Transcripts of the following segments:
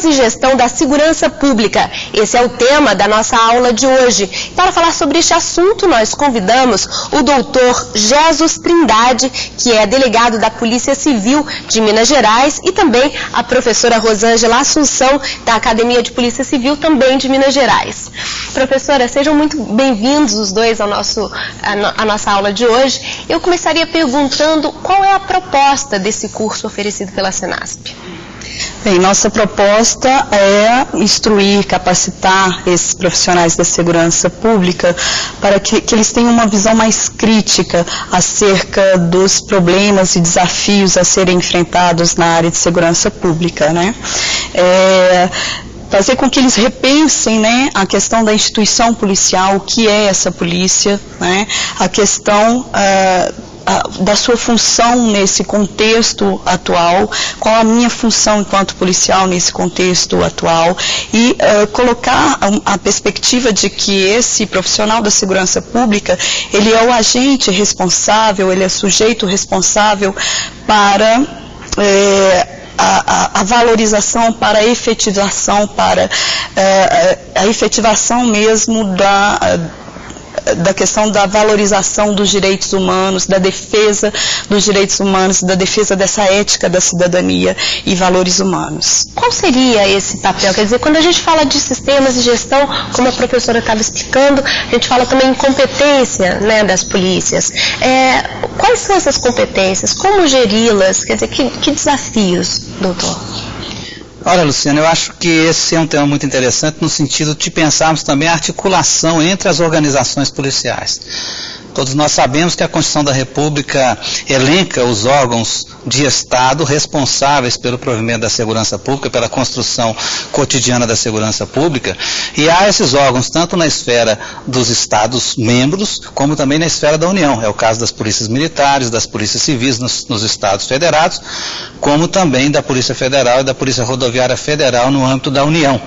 e gestão da segurança pública. Esse é o tema da nossa aula de hoje. Para falar sobre este assunto, nós convidamos o doutor Jesus Trindade, que é delegado da Polícia Civil de Minas Gerais, e também a professora Rosângela Assunção, da Academia de Polícia Civil, também de Minas Gerais. Professora, sejam muito bem-vindos os dois à nossa aula de hoje. Eu começaria perguntando qual é a proposta desse curso oferecido pela Senasp. Bem, nossa proposta é instruir, capacitar esses profissionais da segurança pública para que eles tenham uma visão mais crítica acerca dos problemas e desafios a serem enfrentados na área de segurança pública, né? Fazer com que eles repensem, né, a questão da instituição policial, o que é essa polícia, né, a questão da sua função nesse contexto atual, qual a minha função enquanto policial nesse contexto atual, e colocar a perspectiva de que esse profissional da segurança pública, ele é o agente responsável, ele é sujeito responsável para a valorização, para a efetivação, para a efetivação mesmo da questão da valorização dos direitos humanos, da defesa dos direitos humanos, da defesa dessa ética da cidadania e valores humanos. Qual seria esse papel? Quer dizer, quando a gente fala de sistemas de gestão, como a professora estava explicando, a gente fala também em competência, né, das polícias. Quais são essas competências? Como geri-las? Quer dizer, que desafios, doutor? Olha, Luciana, eu acho que esse é um tema muito interessante no sentido de pensarmos também a articulação entre as organizações policiais. Todos nós sabemos que a Constituição da República elenca os órgãos de Estado responsáveis pelo provimento da segurança pública, pela construção cotidiana da segurança pública, e há esses órgãos tanto na esfera dos Estados membros, como também na esfera da União. É o caso das polícias militares, das polícias civis nos Estados federados, como também da Polícia Federal e da Polícia Rodoviária Federal no âmbito da União.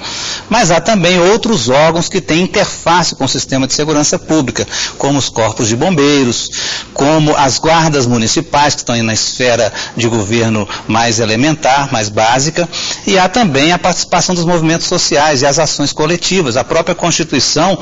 Mas há também outros órgãos que têm interface com o sistema de segurança pública, como os corpos de bombeiros, como as guardas municipais, que estão aí na esfera de governo mais elementar, mais básica, e há também a participação dos movimentos sociais e as ações coletivas. A própria Constituição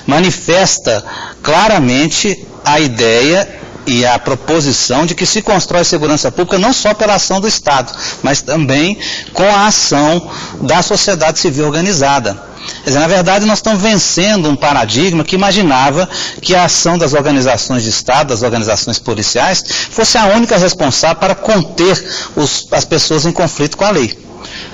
manifesta claramente a ideia e a proposição de que se constrói segurança pública não só pela ação do Estado, mas também com a ação da sociedade civil organizada. Quer dizer, na verdade, nós estamos vencendo um paradigma que imaginava que a ação das organizações de Estado, das organizações policiais, fosse a única responsável para conter as pessoas em conflito com a lei.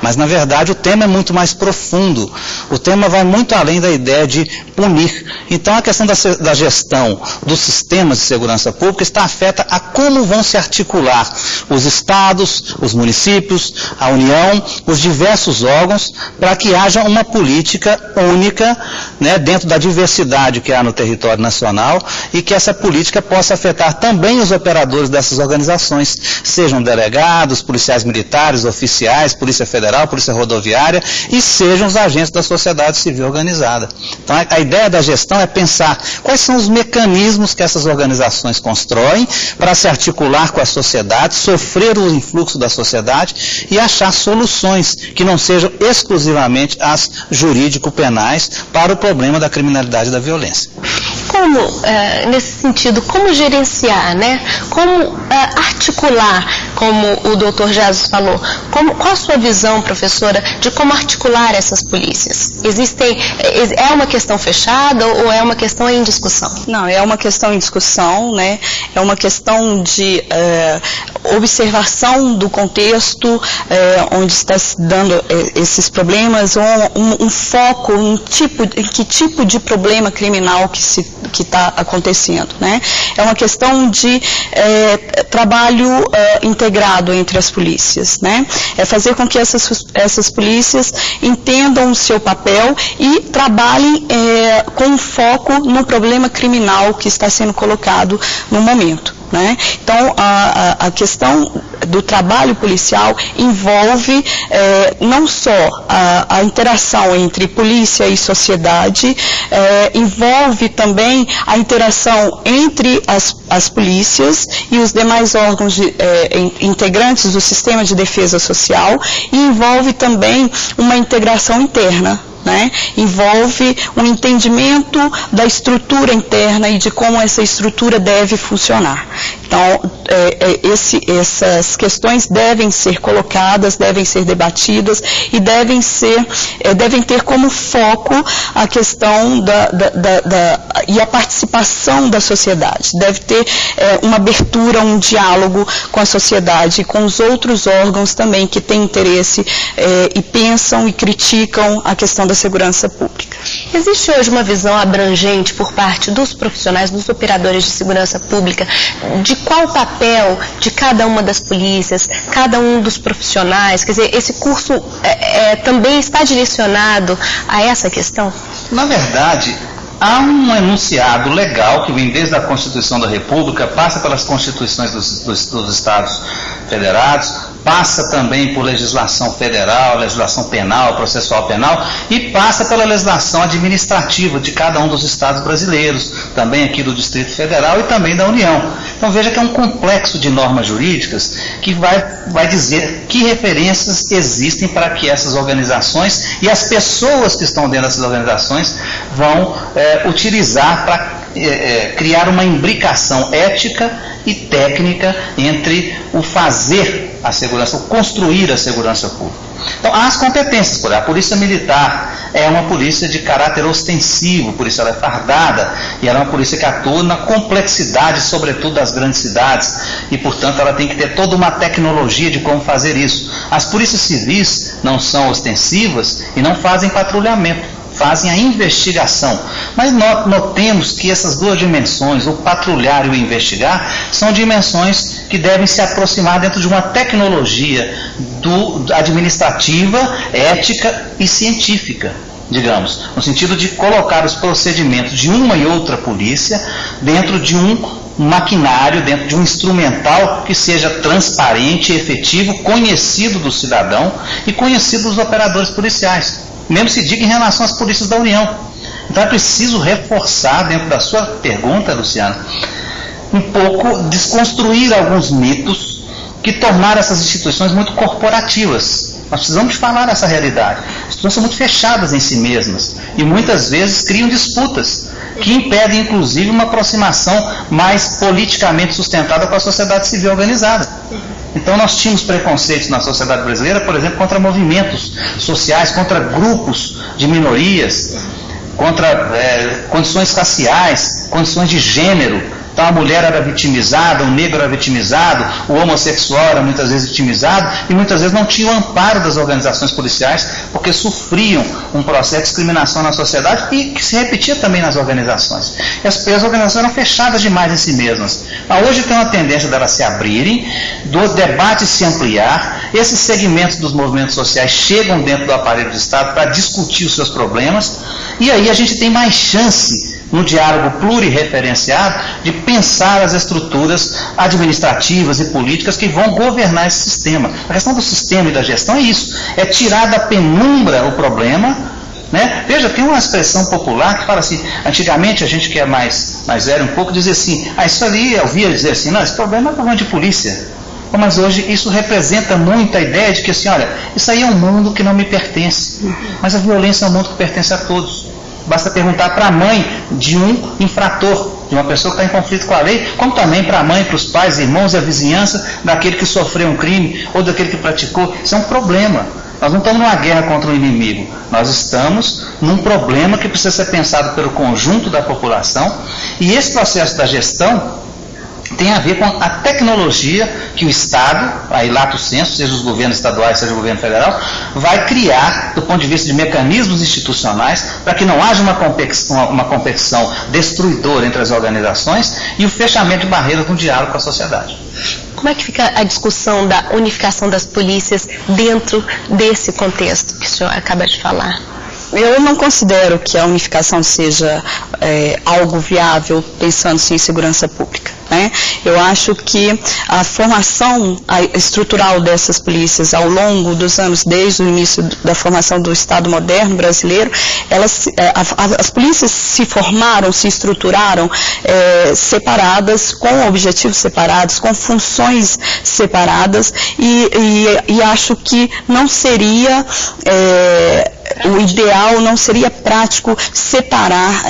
Mas, na verdade, o tema é muito mais profundo. O tema vai muito além da ideia de punir. Então, a questão da gestão dos sistemas de segurança pública está afeta a como vão se articular os estados, os municípios, a União, os diversos órgãos, para que haja uma política única, né, dentro da diversidade que há no território nacional, e que essa política possa afetar também os operadores dessas organizações, sejam delegados, policiais militares, oficiais, Polícia Federal, Polícia Rodoviária, e sejam os agentes da sociedade civil organizada. Então, a ideia da gestão é pensar quais são os mecanismos que essas organizações constroem para se articular com a sociedade, sofrer o influxo da sociedade e achar soluções que não sejam exclusivamente as jurídico-penais para o problema da criminalidade e da violência. Como, nesse sentido, como gerenciar, né? Como articular, como o doutor Jesus falou? Qual a sua visão, professora, de como articular essas polícias? É uma questão fechada ou é uma questão em discussão? Não, é uma questão em discussão, né? É uma questão de observação do contexto onde está se dando esses problemas, um foco, em que tipo de problema criminal que está acontecendo, né? É uma questão de trabalho integrado entre as polícias, né? É fazer com que essas polícias entendam o seu papel e trabalhem com foco no problema criminal que está sendo colocado no momento. né? Então, a questão do trabalho policial envolve não só a interação entre polícia e sociedade, envolve também a interação entre as polícias e os demais órgãos integrantes do sistema de defesa social, e envolve também uma integração interna, né? Envolve um entendimento da estrutura interna e de como essa estrutura deve funcionar. Então, essas questões devem ser colocadas, devem ser debatidas e devem ter como foco a questão e a participação da sociedade. Deve ter uma abertura, um diálogo com a sociedade e com os outros órgãos também que têm interesse e pensam e criticam a questão da segurança pública. Existe hoje uma visão abrangente por parte dos profissionais, dos operadores de segurança pública, de qual o papel de cada uma das polícias, cada um dos profissionais? Quer dizer, esse curso também está direcionado a essa questão? Na verdade, há um enunciado legal que vem desde a Constituição da República, passa pelas constituições dos Estados Federados, passa também por legislação federal, legislação penal, processual penal, e passa pela legislação administrativa de cada um dos estados brasileiros, também aqui do Distrito Federal e também da União. Então veja que é um complexo de normas jurídicas que vai dizer que referências existem para que essas organizações e as pessoas que estão dentro dessas organizações vão utilizar para criar uma imbricação ética e técnica entre o fazer a segurança, o construir a segurança pública. Então, há as competências, por exemplo, a polícia militar é uma polícia de caráter ostensivo, por isso ela é fardada, e ela é uma polícia que atua na complexidade, sobretudo das grandes cidades, e, portanto, ela tem que ter toda uma tecnologia de como fazer isso. As polícias civis não são ostensivas e não fazem patrulhamento, fazem a investigação. Mas notemos que essas duas dimensões, o patrulhar e o investigar, são dimensões que devem se aproximar dentro de uma tecnologia administrativa, ética e científica, digamos, no sentido de colocar os procedimentos de uma e outra polícia dentro de um maquinário, dentro de um instrumental que seja transparente, efetivo, conhecido do cidadão e conhecido dos operadores policiais. Mesmo se diga em relação às polícias da União. Então é preciso reforçar, dentro da sua pergunta, Luciana, um pouco desconstruir alguns mitos que tornaram essas instituições muito corporativas. Nós precisamos falar dessa realidade. As instituições são muito fechadas em si mesmas e muitas vezes criam disputas que impedem, inclusive, uma aproximação mais politicamente sustentada com a sociedade civil organizada. Então nós tínhamos preconceitos na sociedade brasileira, por exemplo, contra movimentos sociais, contra grupos de minorias, contra condições raciais, condições de gênero. Então a mulher era vitimizada, o negro era vitimizado, o homossexual era muitas vezes vitimizado e muitas vezes não tinha o amparo das organizações policiais porque sofriam um processo de discriminação na sociedade e que se repetia também nas organizações. E as organizações eram fechadas demais em si mesmas. Mas hoje tem uma tendência delas se abrirem, do debate se ampliar, esses segmentos dos movimentos sociais chegam dentro do aparelho do Estado para discutir os seus problemas e aí a gente tem mais chance no diálogo plurirreferenciado, de pensar as estruturas administrativas e políticas que vão governar esse sistema. A questão do sistema e da gestão é isso, é tirar da penumbra o problema, né? Veja, tem uma expressão popular que fala assim, antigamente a gente que é mais velho um pouco dizia assim, isso ali, eu ouvia dizer assim, não, esse problema é problema de polícia. Mas hoje isso representa muito a ideia de que assim, olha, isso aí é um mundo que não me pertence, mas a violência é um mundo que pertence a todos. Basta perguntar para a mãe de um infrator, de uma pessoa que está em conflito com a lei, como também para a mãe, para os pais, irmãos e a vizinhança daquele que sofreu um crime ou daquele que praticou. Isso é um problema. Nós não estamos numa guerra contra o inimigo. Nós estamos num problema que precisa ser pensado pelo conjunto da população. E esse processo da gestão tem a ver com a tecnologia que o Estado, aí lato sensu, seja os governos estaduais, seja o governo federal, vai criar do ponto de vista de mecanismos institucionais para que não haja uma competição destruidora entre as organizações e o fechamento de barreiras no diálogo com a sociedade. Como é que fica a discussão da unificação das polícias dentro desse contexto que o senhor acaba de falar? Eu não considero que a unificação seja algo viável pensando-se em segurança pública, né? Eu acho que a formação estrutural dessas polícias ao longo dos anos, desde o início da formação do Estado moderno brasileiro, as polícias se formaram, se estruturaram separadas, com objetivos separados, com funções separadas, e acho que não seria o ideal, não seria prático separar,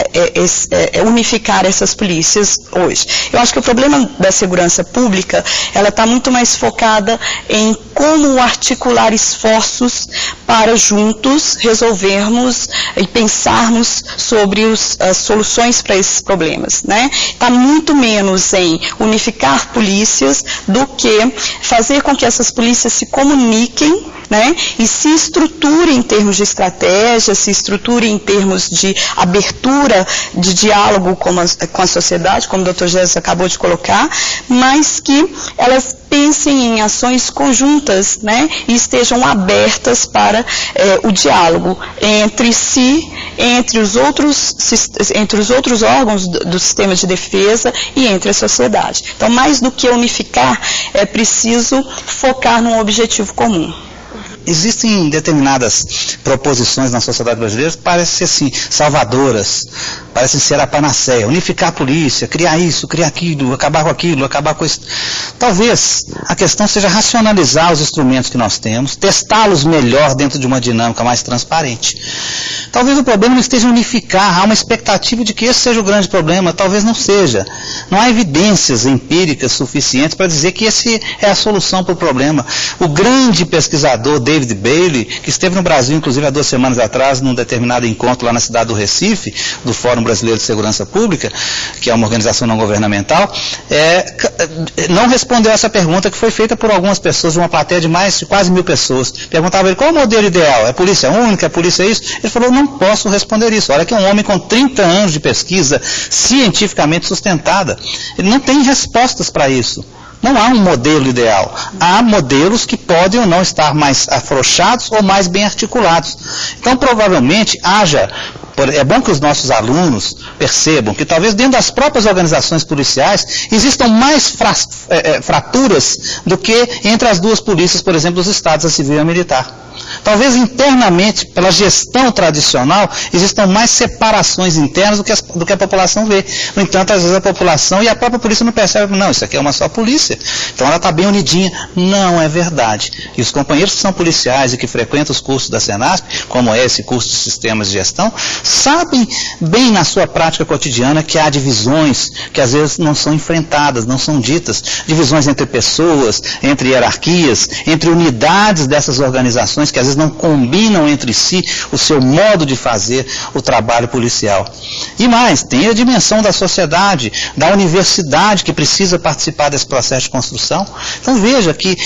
unificar essas polícias hoje. Eu acho que o problema da segurança pública, ela está muito mais focada em como articular esforços para juntos resolvermos e pensarmos sobre as soluções para esses problemas, né? Está muito menos em unificar polícias do que fazer com que essas polícias se comuniquem, né, e se estruture em termos de estratégia, se estruture em termos de abertura de diálogo com a sociedade, como o Dr. Jesus acabou de colocar, mas que elas pensem em ações conjuntas, né, e estejam abertas para o diálogo entre si, entre os outros órgãos do sistema de defesa e entre a sociedade. Então, mais do que unificar, é preciso focar num objetivo comum. Existem determinadas proposições na sociedade brasileira que parecem ser assim, salvadoras, parecem ser a panaceia, unificar a polícia, criar isso, criar aquilo, acabar com isso. Talvez a questão seja racionalizar os instrumentos que nós temos, testá-los melhor dentro de uma dinâmica mais transparente. Talvez o problema não esteja em unificar, há uma expectativa de que esse seja o grande problema, talvez não seja. Não há evidências empíricas suficientes para dizer que essa é a solução para o problema. O grande pesquisador David Bailey, que esteve no Brasil, inclusive há 2 semanas atrás, num determinado encontro lá na cidade do Recife, do Fórum Brasileiro de Segurança Pública, que é uma organização não governamental, não respondeu essa pergunta que foi feita por algumas pessoas, de uma plateia de quase 1000 pessoas. Perguntava ele, qual é o modelo ideal? É polícia única? É polícia isso? Ele falou, não posso responder isso. Olha que é um homem com 30 anos de pesquisa cientificamente sustentada. Ele não tem respostas para isso. Não há um modelo ideal. Há modelos que podem ou não estar mais afrouxados ou mais bem articulados. Então, provavelmente, é bom que os nossos alunos percebam que talvez dentro das próprias organizações policiais existam mais fraturas do que entre as duas polícias, por exemplo, dos estados, a civil e a militar. Talvez internamente, pela gestão tradicional, existam mais separações internas do que a população vê. No entanto, às vezes a população e a própria polícia não percebem, não, isso aqui é uma só polícia, então ela está bem unidinha. Não é verdade. E os companheiros que são policiais e que frequentam os cursos da Senasp, como é esse curso de sistemas de gestão, sabem bem na sua prática cotidiana que há divisões que às vezes não são enfrentadas, não são ditas, divisões entre pessoas, entre hierarquias, entre unidades dessas organizações que às vezes não combinam entre si o seu modo de fazer o trabalho policial. E mais, tem a dimensão da sociedade, da universidade que precisa participar desse processo de construção. Então veja que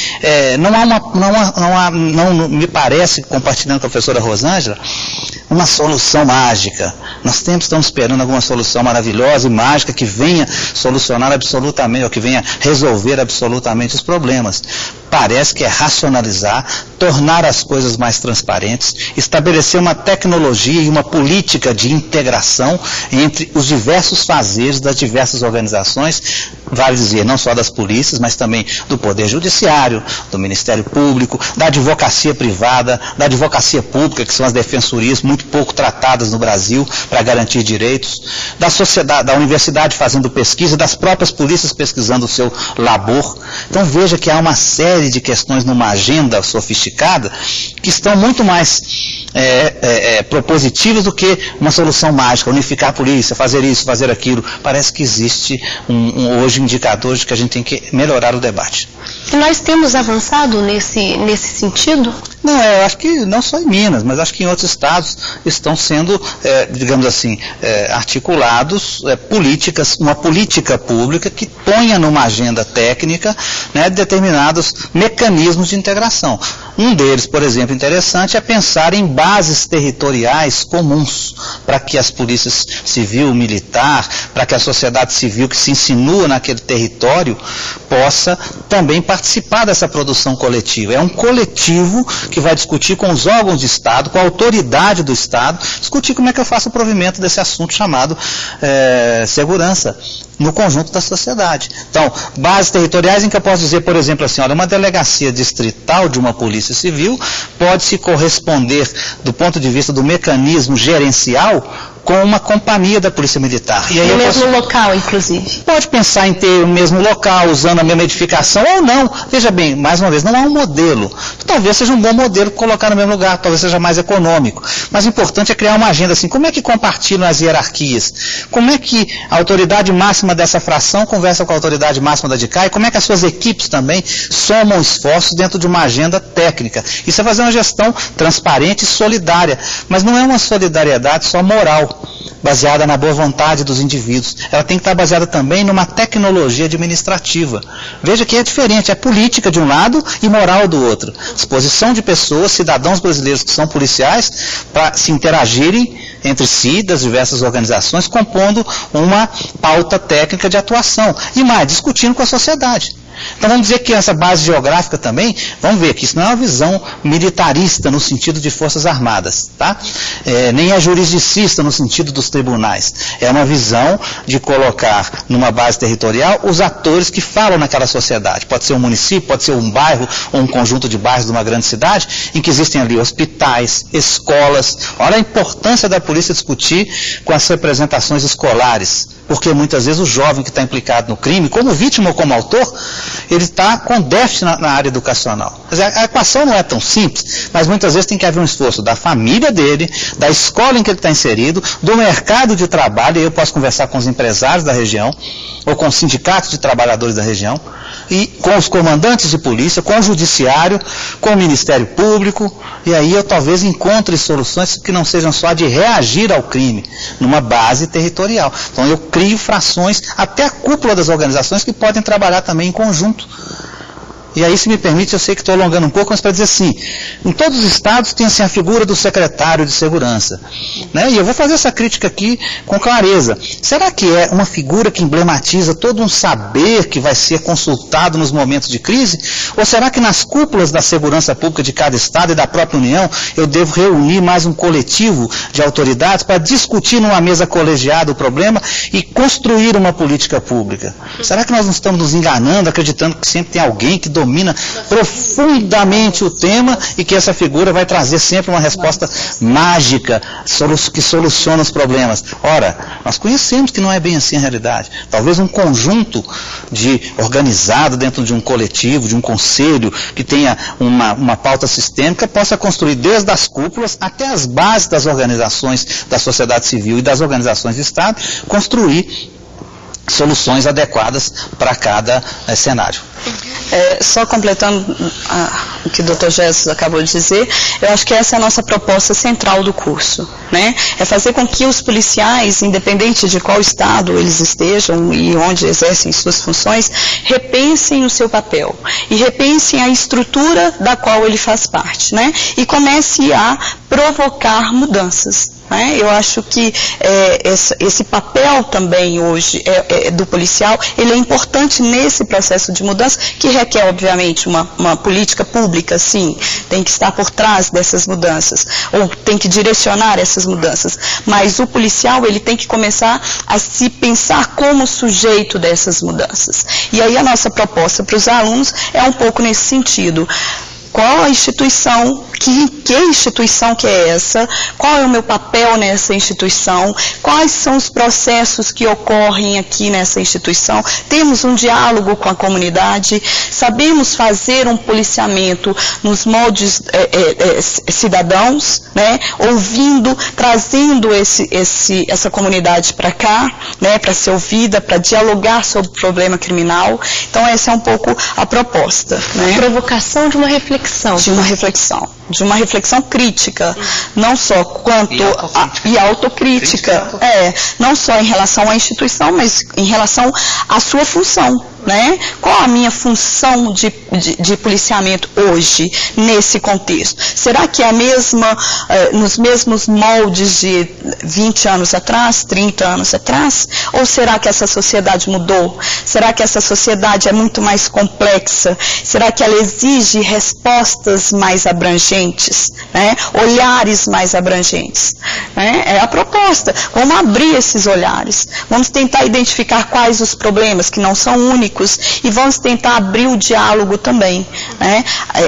não me parece, compartilhando com a professora Rosângela, uma solução mágica. Nós estamos esperando alguma solução maravilhosa e mágica que venha solucionar absolutamente, ou que venha resolver absolutamente os problemas. Parece que é racionalizar, tornar as coisas mais transparentes, estabelecer uma tecnologia e uma política de integração entre os diversos fazeres das diversas organizações, vale dizer, não só das polícias, mas também do Poder Judiciário, do Ministério Público, da advocacia privada, da advocacia pública, que são as defensorias muito pouco tratadas no Brasil para garantir direitos, da sociedade, da universidade fazendo pesquisa, das próprias polícias pesquisando o seu labor. Então veja que há uma série de questões numa agenda sofisticada que estão muito mais propositivas do que uma solução mágica, unificar a polícia, fazer isso, fazer aquilo. Parece que existe hoje indicadores de que a gente tem que melhorar o debate. E nós temos avançado nesse sentido? Não, eu acho que não só em Minas, mas acho que em outros estados estão sendo, digamos assim, articulados uma política pública que ponha numa agenda técnica, né, determinados mecanismos de integração. Um deles, por exemplo, interessante, é pensar em bases territoriais comuns, para que as polícias civil, militar, para que a sociedade civil que se insinua naquele território possa também participar dessa produção coletiva. É um coletivo que vai discutir com os órgãos de Estado, com a autoridade do Estado, discutir como é que eu faço o provimento desse assunto chamado segurança no conjunto da sociedade. Então, bases territoriais em que eu posso dizer, por exemplo, assim, olha, uma delegacia distrital de uma polícia civil pode se corresponder, do ponto de vista do mecanismo gerencial, com uma companhia da Polícia Militar. E aí no mesmo local, inclusive. Pode pensar em ter o mesmo local, usando a mesma edificação, ou não. Veja bem, mais uma vez, não há um modelo. Talvez seja um bom modelo colocar no mesmo lugar, talvez seja mais econômico. Mas o importante é criar uma agenda assim, como é que compartilham as hierarquias? Como é que a autoridade máxima dessa fração conversa com a autoridade máxima da DICAI? Como é que as suas equipes também somam esforços dentro de uma agenda técnica? Isso é fazer uma gestão transparente e solidária. Mas não é uma solidariedade só moral, baseada na boa vontade dos indivíduos. Ela tem que estar baseada também numa tecnologia administrativa. Veja que é diferente, é política de um lado e moral do outro. Disposição de pessoas, cidadãos brasileiros que são policiais, para se interagirem entre si, das diversas organizações, compondo uma pauta técnica de atuação. E mais, discutindo com a sociedade. Então vamos dizer que essa base geográfica também, vamos ver que isso não é uma visão militarista no sentido de forças armadas, tá? Nem é jurisdicista no sentido dos tribunais. É uma visão de colocar numa base territorial os atores que falam naquela sociedade. Pode ser um município, pode ser um bairro ou um conjunto de bairros de uma grande cidade, em que existem ali hospitais, escolas. Olha a importância da polícia discutir com as representações escolares. Porque muitas vezes o jovem que está implicado no crime, como vítima ou como autor, ele está com déficit na área educacional. A equação não é tão simples, mas muitas vezes tem que haver um esforço da família dele, da escola em que ele está inserido, do mercado de trabalho, e eu posso conversar com os empresários da região, ou com os sindicatos de trabalhadores da região, e com os comandantes de polícia, com o judiciário, com o Ministério Público, e aí eu talvez encontre soluções que não sejam só de reagir ao crime, numa base territorial. Então eu crio frações, até a cúpula das organizações, que podem trabalhar também em conjunto. E aí, se me permite, eu sei que estou alongando um pouco, mas para dizer assim, em todos os estados tem assim, a figura do secretário de segurança. Né? E eu vou fazer essa crítica aqui com clareza. Será que é uma figura que emblematiza todo um saber que vai ser consultado nos momentos de crise? Ou será que nas cúpulas da segurança pública de cada estado e da própria União, eu devo reunir mais um coletivo de autoridades para discutir numa mesa colegiada o problema e construir uma política pública? Será que nós não estamos nos enganando, acreditando que sempre tem alguém que domina profundamente o tema e que essa figura vai trazer sempre uma resposta mágica que soluciona os problemas? Ora, nós conhecemos que não é bem assim a realidade. Talvez um conjunto organizado dentro de um coletivo, de um conselho, que tenha uma pauta sistêmica, possa construir desde as cúpulas até as bases das organizações da sociedade civil e das organizações de Estado, construir soluções adequadas para cada cenário. Só completando o que o Dr. Jesus acabou de dizer, eu acho que essa é a nossa proposta central do curso, né? É fazer com que os policiais, independente de qual estado eles estejam e onde exercem suas funções, repensem o seu papel e repensem a estrutura da qual ele faz parte, né? E comece a provocar mudanças. Eu acho que esse papel também hoje do policial, ele é importante nesse processo de mudança, que requer, obviamente, uma política pública, sim, tem que estar por trás dessas mudanças, ou tem que direcionar essas mudanças, mas o policial, ele tem que começar a se pensar como sujeito dessas mudanças. E aí a nossa proposta para os alunos é um pouco nesse sentido. Qual a instituição, que instituição que é essa? Qual é o meu papel nessa instituição? Quais são os processos que ocorrem aqui nessa instituição? Temos um diálogo com a comunidade? Sabemos fazer um policiamento nos moldes cidadãos, né? Ouvindo, trazendo essa comunidade para cá, né? Para ser ouvida, para dialogar sobre o problema criminal. Então essa é um pouco a proposta. Né? A provocação de uma reflexão. De uma reflexão crítica, não só quanto e autocrítica, não só em relação à instituição, mas em relação à sua função, né? Qual a minha função de policiamento hoje, nesse contexto? Será que é a mesma, nos mesmos moldes de 20 anos atrás, 30 anos atrás? Ou será que essa sociedade mudou? Será que essa sociedade é muito mais complexa? Será que ela exige respostas mais abrangentes, né? Olhares mais abrangentes, né? É a proposta. Vamos abrir esses olhares. Vamos tentar identificar quais os problemas que não são únicos e vamos tentar abrir o diálogo também, né?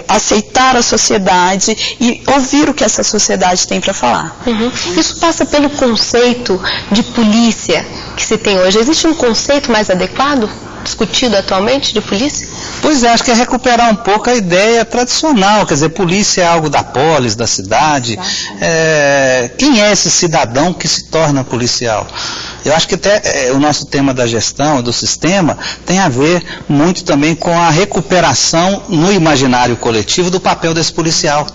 Aceitar a sociedade e ouvir o que essa sociedade tem para falar. Isso passa pelo conceito de polícia que se tem hoje. Existe um conceito mais adequado, discutido atualmente, de polícia? Pois é, acho que é recuperar um pouco a ideia tradicional, quer dizer, polícia é algo da polis, da cidade. Quem é esse cidadão que se torna policial? Eu acho que até o nosso tema da gestão, do sistema, tem a ver muito também com a recuperação no imaginário coletivo do papel desse policial.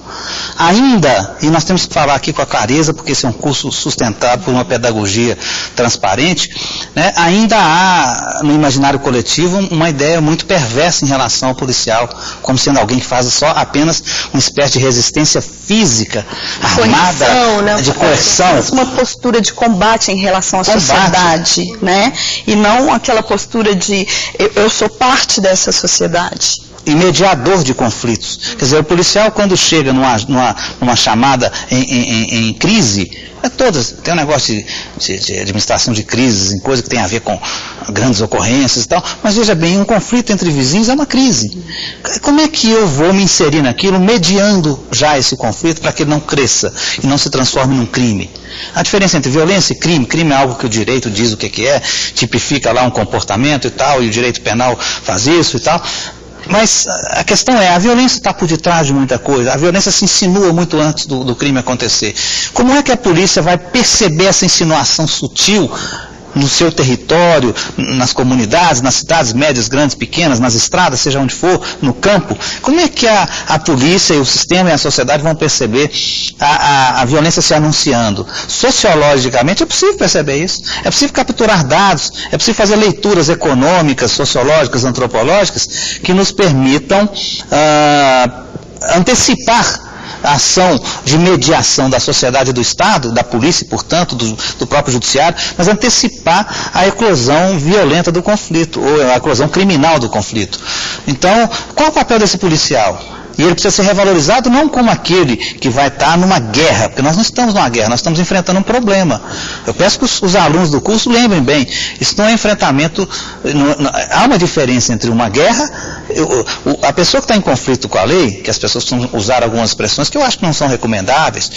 Ainda, e nós temos que falar aqui com a clareza, porque esse é um curso sustentado por uma pedagogia transparente, né, ainda há no imaginário coletivo uma ideia muito perversa em relação ao policial, como sendo alguém que faz só apenas uma espécie de resistência física, armada, coerção, né? De coerção. Uma postura de combate em relação à sociedade, né? E não aquela postura de eu sou parte dessa sociedade. E mediador de conflitos. Quer dizer, o policial, quando chega numa chamada em crise, tem um negócio de administração de crises, em coisa que tem a ver com grandes ocorrências e tal, mas veja bem, um conflito entre vizinhos é uma crise. Como é que eu vou me inserir naquilo, mediando já esse conflito para que ele não cresça e não se transforme num crime? A diferença entre violência e crime é algo que o direito diz o que é, tipifica lá um comportamento e tal, e o direito penal faz isso e tal. Mas a questão é, a violência está por detrás de muita coisa, a violência se insinua muito antes do crime acontecer. Como é que a polícia vai perceber essa insinuação sutil no seu território, nas comunidades, nas cidades médias, grandes, pequenas, nas estradas, seja onde for, no campo? Como é que a polícia e o sistema e a sociedade vão perceber a violência se anunciando? Sociologicamente é possível perceber isso, é possível capturar dados, é possível fazer leituras econômicas, sociológicas, antropológicas que nos permitam antecipar a ação de mediação da sociedade e do Estado, da polícia, portanto, do próprio judiciário, mas antecipar a eclosão violenta do conflito, ou a eclosão criminal do conflito. Então, qual é o papel desse policial? E ele precisa ser revalorizado não como aquele que vai estar numa guerra, porque nós não estamos numa guerra, nós estamos enfrentando um problema. Eu peço que os alunos do curso lembrem bem, isso não é enfrentamento, há uma diferença entre uma guerra, a pessoa que está em conflito com a lei, que as pessoas precisam usar algumas expressões que eu acho que não são recomendáveis,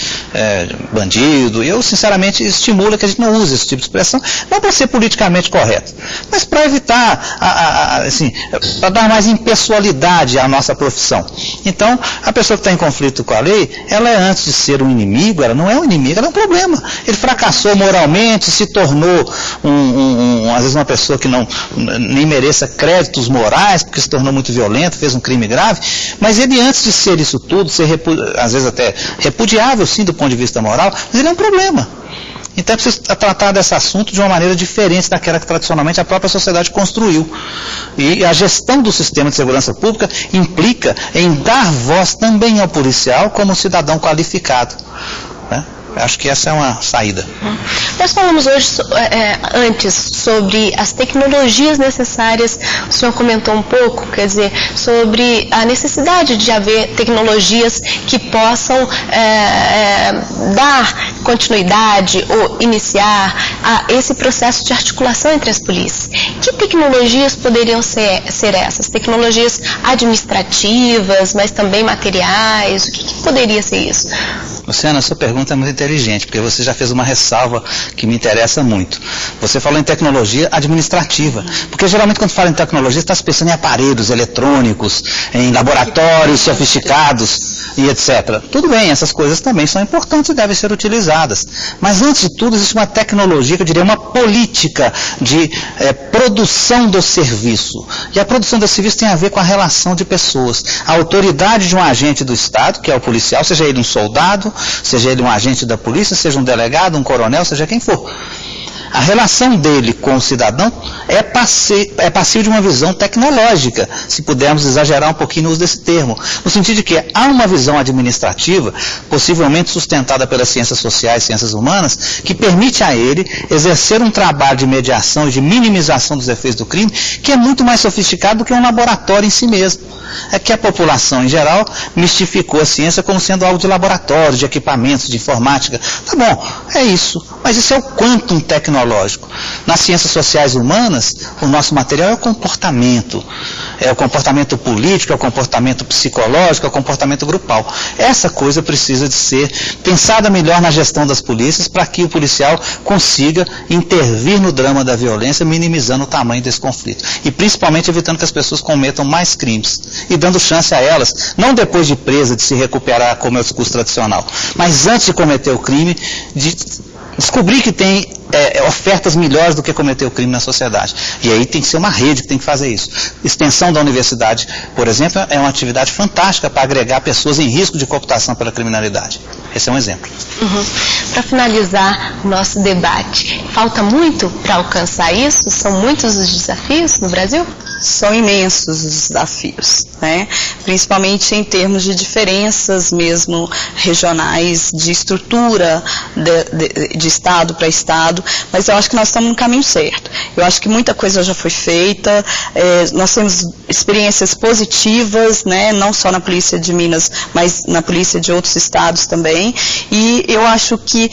bandido, eu sinceramente estimulo que a gente não use esse tipo de expressão, não para ser politicamente correto, mas para evitar, assim, para dar mais impessoalidade à nossa profissão. Então, a pessoa que está em conflito com a lei, ela é, antes de ser um inimigo, ela não é um inimigo, ela é um problema. Ele fracassou moralmente, se tornou, às vezes, uma pessoa que nem mereça créditos morais, porque se tornou muito violento, fez um crime grave, mas ele, antes de ser isso tudo, ser às vezes até repudiável, sim, do ponto de vista moral, mas ele é um problema. Então é preciso tratar desse assunto de uma maneira diferente daquela que tradicionalmente a própria sociedade construiu. E a gestão do sistema de segurança pública implica em dar voz também ao policial como cidadão qualificado, né? Acho que essa é uma saída. Nós falamos hoje, antes, sobre as tecnologias necessárias, o senhor comentou um pouco, quer dizer, sobre a necessidade de haver tecnologias que possam dar continuidade ou iniciar esse processo de articulação entre as polícias. Que tecnologias poderiam ser essas? Tecnologias administrativas, mas também materiais? O que poderia ser isso? Luciana, a sua pergunta é muito inteligente, porque você já fez uma ressalva que me interessa muito. Você falou em tecnologia administrativa, porque geralmente quando fala em tecnologia, você está pensando em aparelhos eletrônicos, em laboratórios sofisticados e etc. Tudo bem, essas coisas também são importantes e devem ser utilizadas. Mas antes de tudo, existe uma tecnologia, que eu diria uma política de produção do serviço. E a produção do serviço tem a ver com a relação de pessoas. A autoridade de um agente do Estado, que é o policial, seja ele um soldado, seja ele um agente da polícia, seja um delegado, um coronel, seja quem for. A relação dele com o cidadão é passível de uma visão tecnológica, se pudermos exagerar um pouquinho no uso desse termo, no sentido de que há uma visão administrativa, possivelmente sustentada pelas ciências sociais e ciências humanas, que permite a ele exercer um trabalho de mediação e de minimização dos efeitos do crime, que é muito mais sofisticado do que um laboratório em si mesmo. É que a população, em geral, mistificou a ciência como sendo algo de laboratório, de equipamentos, de informática. Tá bom, é isso. Mas isso é o quantum tecnológico. Nas ciências sociais humanas, o nosso material é o comportamento. É o comportamento político, é o comportamento psicológico, é o comportamento grupal. Essa coisa precisa de ser pensada melhor na gestão das polícias para que o policial consiga intervir no drama da violência, minimizando o tamanho desse conflito. E principalmente evitando que as pessoas cometam mais crimes. E dando chance a elas, não depois de presa, de se recuperar como é o discurso tradicional, mas antes de cometer o crime, de descobrir que tem ofertas melhores do que cometer o crime na sociedade. E aí tem que ser uma rede que tem que fazer isso. Extensão da universidade, por exemplo, é uma atividade fantástica para agregar pessoas em risco de cooptação pela criminalidade. Esse é um exemplo. Para finalizar o nosso debate, falta muito para alcançar isso? São muitos os desafios no Brasil? São imensos os desafios, né? Principalmente em termos de diferenças mesmo regionais, de estrutura de estado para estado, mas eu acho que nós estamos no caminho certo. Eu acho que muita coisa já foi feita, nós temos experiências positivas, né? Não só na Polícia de Minas, mas na Polícia de outros estados também, e eu acho que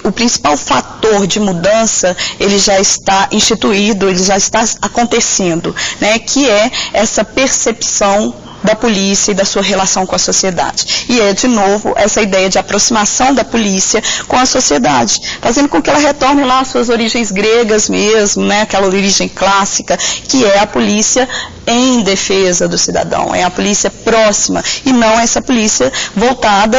o principal fator de mudança, ele já está instituído, ele já está acontecendo, né? Que é essa percepção da polícia e da sua relação com a sociedade. E é, de novo, essa ideia de aproximação da polícia com a sociedade, fazendo com que ela retorne lá às suas origens gregas mesmo, né? Aquela origem clássica, que é a polícia em defesa do cidadão, é a polícia próxima, e não essa polícia voltada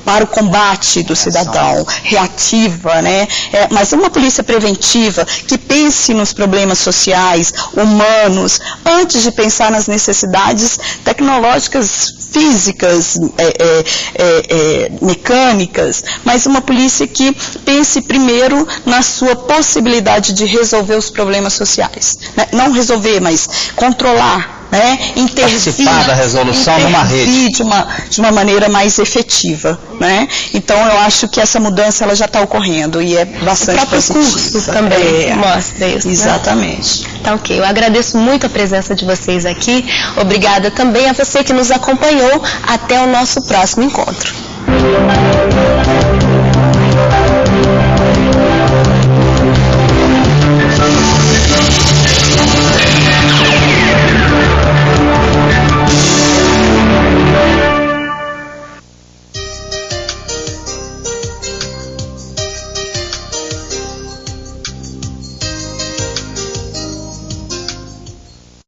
para o combate do cidadão, reativa, né? Mas uma polícia preventiva que pense nos problemas sociais, humanos, antes de pensar nas necessidades tecnológicas, físicas, mecânicas, mas uma polícia que pense primeiro na sua possibilidade de resolver os problemas sociais, né? Não resolver, mas controlar, né? Participar da resolução numa rede. De uma maneira mais efetiva, né? Então eu acho que essa mudança ela já está ocorrendo e é bastante positiva. O próprio curso também mostra isso. Exatamente. Né? Tá ok. Eu agradeço muito a presença de vocês aqui. Obrigada também a você que nos acompanhou. Até o nosso próximo encontro.